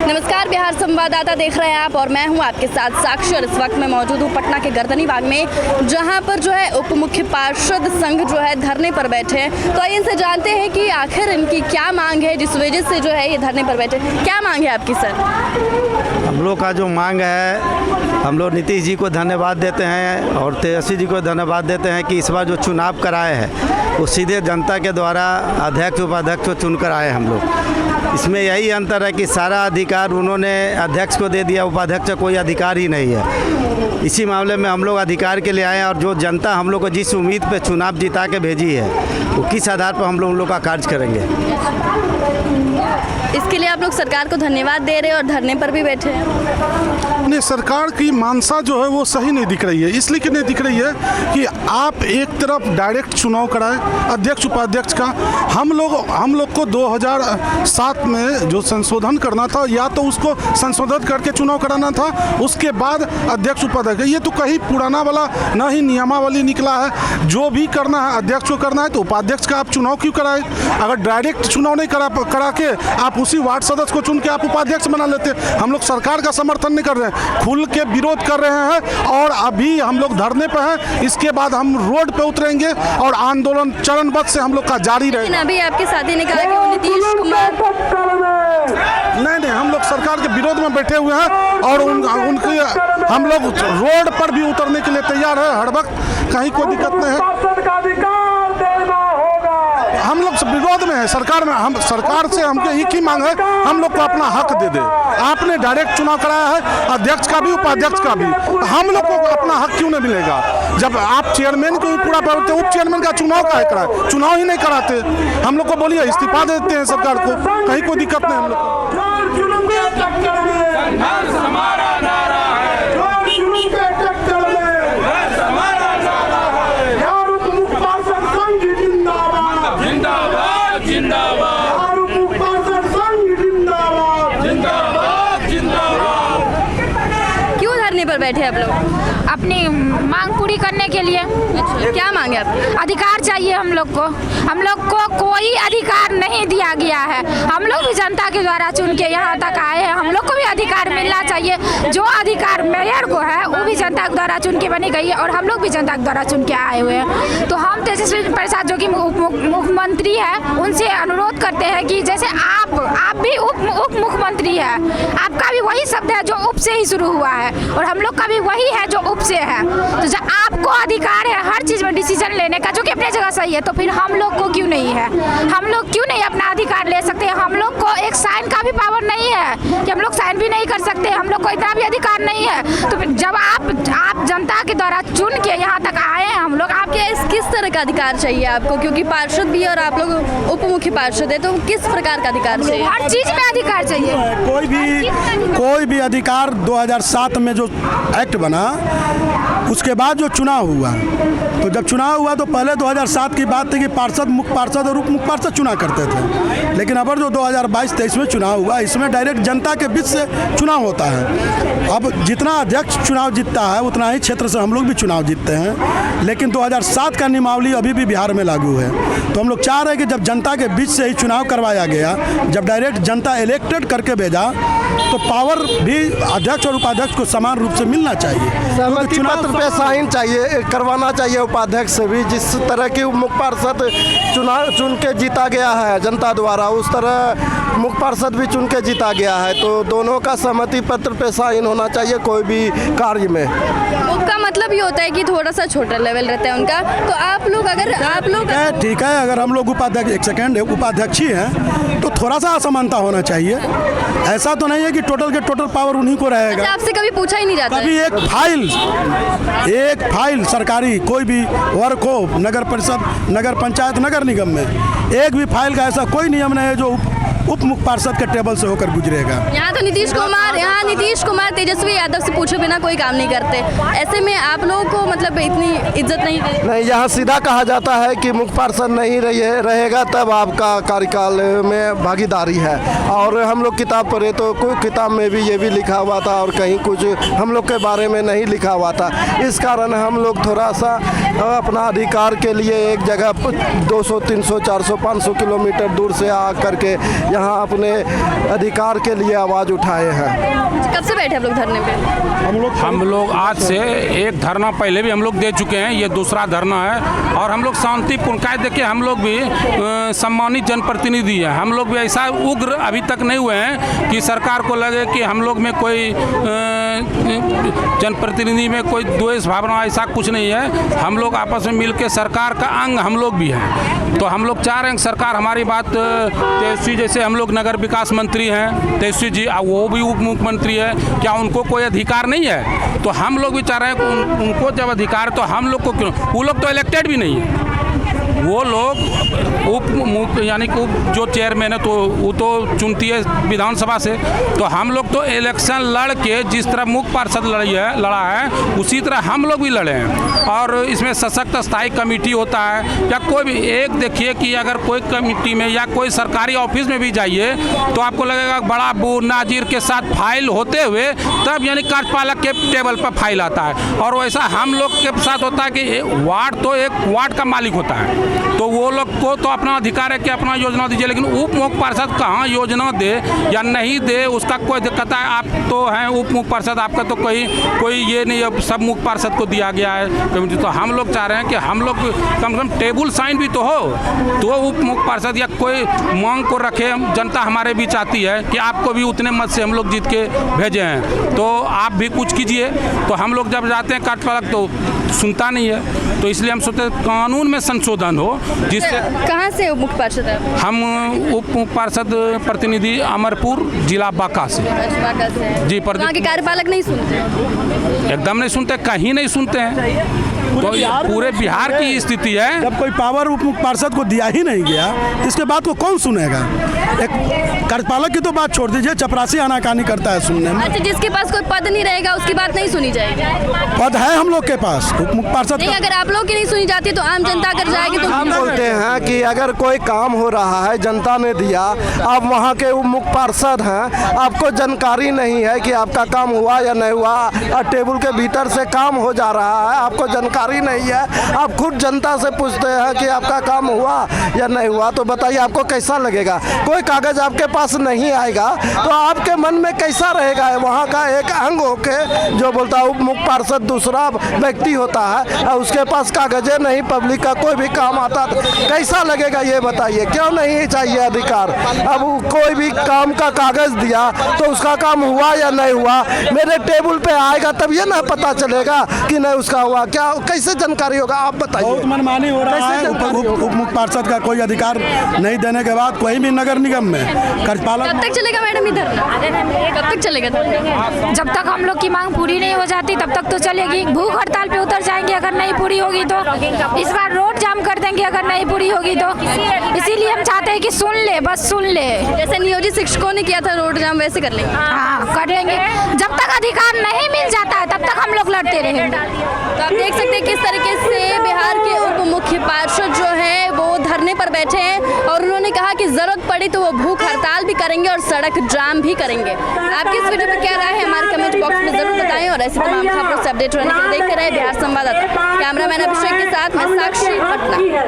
नमस्कार, बिहार संवाददाता देख रहे हैं आप और मैं हूं आपके साथ साक्षी। और इस वक्त मैं मौजूद हूं पटना के गर्दनी बाग में, जहां पर जो है उप मुख्य पार्षद संघ जो है धरने पर बैठे हैं। तो आइए इनसे जानते हैं कि आखिर इनकी क्या मांग है जिस वजह से जो है ये धरने पर बैठे। क्या मांग है आपकी सर? हम लोग का जो मांग है, हम लोग नीतीश जी को धन्यवाद देते हैं और तेजस्वी जी को धन्यवाद देते हैं कि इस बार जो चुनाव कराए हैं वो सीधे जनता के द्वारा अध्यक्ष उपाध्यक्ष को चुनकर आए हम लोग। इसमें यही अंतर है कि सारा अधिकार उन्होंने अध्यक्ष को दे दिया, उपाध्यक्ष का कोई अधिकार ही नहीं है। इसी मामले में हम लोग अधिकार के लिए आए हैं और जो जनता हम लोग को जिस उम्मीद पे चुनाव जिता के भेजी है वो किस आधार पर हम लोग का कार्य करेंगे। इसके लिए आप लोग सरकार को धन्यवाद दे रहे हैं और धरने पर भी बैठे हैं। नहीं, सरकार की मानसा जो है वो सही नहीं दिख रही है। इसलिए कि नहीं दिख रही है कि आप एक तरफ डायरेक्ट चुनाव कराएं अध्यक्ष उपाध्यक्ष का। हम लोग को 2007 में जो संशोधन करना था, या तो उसको संशोधित करके चुनाव कराना था, उसके बाद अध्यक्ष उपाध्यक्ष। ये तो कहीं पुराना वाला ना ही नियमावली निकला है। जो भी करना है अध्यक्ष को करना है तो उपाध्यक्ष का आप चुनाव क्यों कराएं? अगर डायरेक्ट चुनाव नहीं करा के आप उसी वार्ड सदस्य को चुन के आप उपाध्यक्ष बना लेते। हम लोग सरकार का समर्थन नहीं कर रहे हैं, खुल के विरोध कर रहे हैं और अभी हम लोग धरने पे हैं। इसके बाद हम रोड पे उतरेंगे और आंदोलन चरणबद्ध से हम लोग का जारी रहेगा। अभी आपके साथी ने कहा कि वो नीतीश कुमार नहीं, हम लोग सरकार के विरोध में बैठे हुए हैं और उनके हम लोग रोड पर भी उतरने के लिए तैयार है हर वक्त, कहीं कोई दिक्कत नहीं है। हम लोग विरोध में है सरकार में। हम सरकार से हमको एक ही मांग है, हम लोग को अपना हक दे दे। आपने डायरेक्ट चुनाव कराया है अध्यक्ष का भी उपाध्यक्ष का भी, हम लोग को अपना हक क्यों नहीं मिलेगा? जब आप चेयरमैन को भी पूरा पाते, उप चेयरमैन का चुनाव काहे कराए? चुनाव ही नहीं कराते। हम लोग को बोलिए इस्तीफा दे देते हैं सरकार को, कहीं कोई दिक्कत नहीं हम लोग को। पर बैठे आप लोग अपनी मांग पूरी करने के लिए। क्या मांग है आपकी? अधिकार चाहिए हम लोग को कोई अधिकार नहीं दिया गया है। हम लोग भी जनता के द्वारा चुन के यहाँ तक आए हैं, हम लोग को भी अधिकार मिलना चाहिए। जो अधिकार मेयर को है वो भी जनता के द्वारा चुन के बनी गई है और हम लोग भी जनता के द्वारा चुन के आए हुए हैं। तो हम तेजस्वी प्रसाद जो कि मुख्यमंत्री है उनसे अनुरोध करते हैं कि जैसे आप भी उप मुख्यमंत्री है, आपका भी वही शब्द है जो उप से ही शुरू हुआ है और हम लोग का भी वही है जो उप से है। तो जब आपको अधिकार है हर चीज़ में डिसीजन लेने का, जो कि अपनी जगह सही है, तो फिर हम लोग को क्यों नहीं है? हम लोग क्यों नहीं अपना अधिकार ले सकते? हम लोग को एक साइन का भी पावर नहीं है कि हम लोग साइन भी नहीं कर सकते। हम लोग को इतना भी अधिकार नहीं है। तो फिर जब आप जनता के द्वारा चुन के यहाँ तक आए हैं, हम लोग आपके किस तरह का अधिकार चाहिए आपको? क्योंकि पार्षद भी और आप लोग उप मुख्य पार्षद है, तो किस प्रकार का अधिकार चाहिए? हर चीज़ में अधिकार चाहिए। कोई भी अधिकार 2007 में जो एक्ट बना उसके बाद जो चुनाव हुआ, तो जब चुनाव हुआ तो पहले 2007 की बात थी कि पार्षद, मुख्य पार्षद और उप मुख्य पार्षद चुना करते थे। लेकिन अब जो 2022-23 में चुनाव हुआ, इसमें डायरेक्ट जनता के बीच से चुनाव होता है। अब जितना अध्यक्ष चुनाव जीतता है उतना ही क्षेत्र से हम लोग भी चुनाव जीतते हैं। लेकिन 2007 का नियमावली अभी भी बिहार में लागू है। तो हम लोग चाह रहे हैं कि जब जनता के बीच से ही चुनाव करवाया गया, जब डायरेक्ट जनता इलेक्टेड करके भेजा, तो पावर भी अध्यक्ष और उपाध्यक्ष को समान रूप से मिलना चाहिए। सहमति पत्र पे साइन चाहिए, करवाना चाहिए उपाध्यक्ष से भी। जिस तरह की मुख्य पार्षद चुन के जीता गया है जनता द्वारा, उस तरह मुख्य पार्षद भी चुन के जीता गया है। तो दोनों का सहमति पत्र पे साइन होना चाहिए कोई भी कार्य में। उसका मतलब ये होता है कि थोड़ा सा छोटा लेवल रहता है उनका। तो आप लोग ठीक है, अगर हम लोग उपाध्यक्ष ही हैं तो थोड़ा सा असमानता होना चाहिए। ऐसा तो नहीं है कि टोटल के टोटल पावर उन्हीं को रहेगा। आपसे कभी पूछा ही नहीं जाता? कभी एक फाइल सरकारी कोई भी वर्क हो, नगर परिषद, नगर पंचायत, नगर निगम में एक भी फाइल का ऐसा कोई नियम नहीं है जो उप मुख्य पार्षद के टेबल से होकर गुजरेगा। यहाँ तो नीतीश कुमार तेजस्वी यादव से पूछे बिना कोई काम नहीं करते। ऐसे में आप लोगों को मतलब इतनी इज्जत नहीं देते? नहीं, यहाँ सीधा कहा जाता है कि मुख्य पार्षद नहीं रहेगा तब आपका कार्यकाल में भागीदारी है। और हम लोग किताब पढ़े तो कोई किताब में भी ये भी लिखा हुआ था और कहीं कुछ हम लोग के बारे में नहीं लिखा हुआ था। इस कारण हम लोग थोड़ा सा अपना अधिकार के लिए एक जगह 200, 300, 400, 500 किलोमीटर दूर से आ करके यहाँ अपने अधिकार के लिए आवाज़ उठाए हैं। कब से बैठे आप लोग धरने पे? हम लोग आज से एक धरना पहले भी हम लोग दे चुके हैं, ये दूसरा धरना है और हम लोग शांतिपूर्ण कायदे देखिए हम लोग भी सम्मानित जनप्रतिनिधि हैं। हम लोग भी ऐसा उग्र अभी तक नहीं हुए हैं कि सरकार को लगे कि हम लोग में कोई जनप्रतिनिधि में कोई द्वेष भावना, ऐसा कुछ नहीं है। हम लोग आपस में मिलकर सरकार का अंग हम लोग भी हैं। तो हम लोग चाह रहे हैं सरकार हमारी बात, तेजस्वी जैसे हम लोग नगर विकास मंत्री हैं, तेजस्वी जी वो भी उप मुख्यमंत्री है, क्या उनको कोई अधिकार नहीं है? तो हम लोग भी चाह रहे हैं कि उनको जब अधिकार तो हम लोग को क्यों? वो लोग तो इलेक्टेड भी नहीं है, वो लोग यानी कि जो चेयरमैन है तो वो तो चुनती है विधानसभा से। तो हम लोग तो इलेक्शन लड़ के जिस तरह मुख्य पार्षद लड़ा है उसी तरह हम लोग भी लड़े हैं। और इसमें सशक्त स्थायी कमेटी होता है या कोई भी एक देखिए कि अगर कोई कमेटी में या कोई सरकारी ऑफिस में भी जाइए तो आपको लगेगा बड़ा बू नाजिर के साथ फाइल होते हुए तब यानी कार्यपालक के टेबल पर फाइल आता है। और वैसा हम लोग के साथ होता है कि वार्ड तो एक वार्ड का मालिक होता है, तो वो लोग को तो अपना अधिकार है कि अपना योजना दीजिए, लेकिन उप मुख्य पार्षद कहाँ योजना दे या नहीं दे उसका कोई दिक्कत है। आप तो हैं उप मुख्य पार्षद, आपका तो कोई ये नहीं है, सब मुख्य पार्षद को दिया गया है कमेटी। तो हम लोग चाह रहे हैं कि हम लोग कम से कम टेबल साइन भी तो हो, तो उप मुख्य पार्षद या कोई मांग को रखे। जनता हमारे बीच आती है कि आपको भी उतने मत से हम लोग जीत के भेजे हैं, तो आप भी कुछ कीजिए। तो हम लोग जब जाते हैं कार्यपालक तो सुनता नहीं है, तो इसलिए हम सोचते कानून में संशोधन हो जिससे। कहाँ से उप मुख्य पार्षद है? हम उप मुख्य पार्षद प्रतिनिधि अमरपुर जिला बांका से। बांका से जी। वहाँ के कार्यपालक नहीं सुनते? एकदम नहीं सुनते, कहीं नहीं सुनते हैं। तो पूरे बिहार की स्थिति है। जब कोई पावर उप मुख्य पार्षद को दिया ही नहीं गया, इसके बाद को कौन सुनेगा? एक कार्यपालक की तो बात छोड़ दीजिए, चपरासी आनाकानी करता है सुनने में। अच्छा, जिसके पास कोई पद नहीं रहेगा उसकी बात नहीं सुनी जाएगी? पद है हम लोग के पास उप मुख्य पार्षद। नहीं, अगर आप लोग की नहीं सुनी जाती तो आम जनता अगर जाएगी तो हम बोलते हैं कि अगर कोई काम हो रहा है जनता ने दिया, आप वहाँ के उप मुख्य पार्षद हैं, आपको जानकारी नहीं है कि आपका काम हुआ या नहीं हुआ, और टेबल के भीतर से काम हो जा रहा है, आपको जानकारी नहीं है, आप खुद जनता से पूछते हैं कि आपका काम हुआ या नहीं हुआ, तो बताइए आपको कैसा लगेगा? कोई कागज आपके पास नहीं आएगा तो आपके मन में कैसा रहेगा? वहाँ का एक अंग होके जो बोलता है उप मुख्य पार्षद दूसरा व्यक्ति होता है और उसके पास कागजें नहीं, पब्लिक का कोई भी काम आता तो कैसा लगेगा ये बताइए? क्यों नहीं चाहिए अधिकार? अब कोई भी काम का कागज दिया तो उसका काम हुआ या नहीं हुआ मेरे टेबल पे आएगा तब ये ना पता चलेगा कि नहीं उसका हुआ, क्या कैसे जानकारी होगा? आप बताइए। बहुत मनमानी हो रहा है। उप मुख्य पार्षद का कोई अधिकार नहीं देने के बाद कोई भी नगर निगम में कार्यपालक। कब तक चलेगा मैडम ये धरना? कब तक चलेगा धरना? जब तक हम लोग की मांग पूरी नहीं हो जाती तब तक तो चलेगी। भूख हड़ताल पे उतर जाएंगे अगर नहीं पूरी होगी तो। इस बार रोड जाम कर देंगे अगर नहीं पूरी होगी तो। इसीलिए हम चाहते हैं कि सुन ले, बस सुन ले। जैसे नियोजित शिक्षकों ने किया था रोड जाम, वैसे कर लेंगे? हाँ, कर लेंगे। जब तक अधिकार नहीं मिल जाता है तब तक हम लोग लड़ते रहेंगे। तो आप देख सकते हैं किस तरीके से बिहार के उप मुख्य पार्षद जो है वो धरने पर बैठे हैं और उन्होंने कहा कि जरूरत पड़ी तो वो भूख हड़ताल भी करेंगे और सड़क जाम भी करेंगे। आपकी इस वीडियो पर क्या राय है हमारे कमेंट बॉक्स में जरूर बताएं और ऐसी तमाम खबरों से अपडेट रहने के लिए देखते रहे बिहार संवाददाता। कैमरामैन अभिषेक के साथ मैं साक्षी, पटना।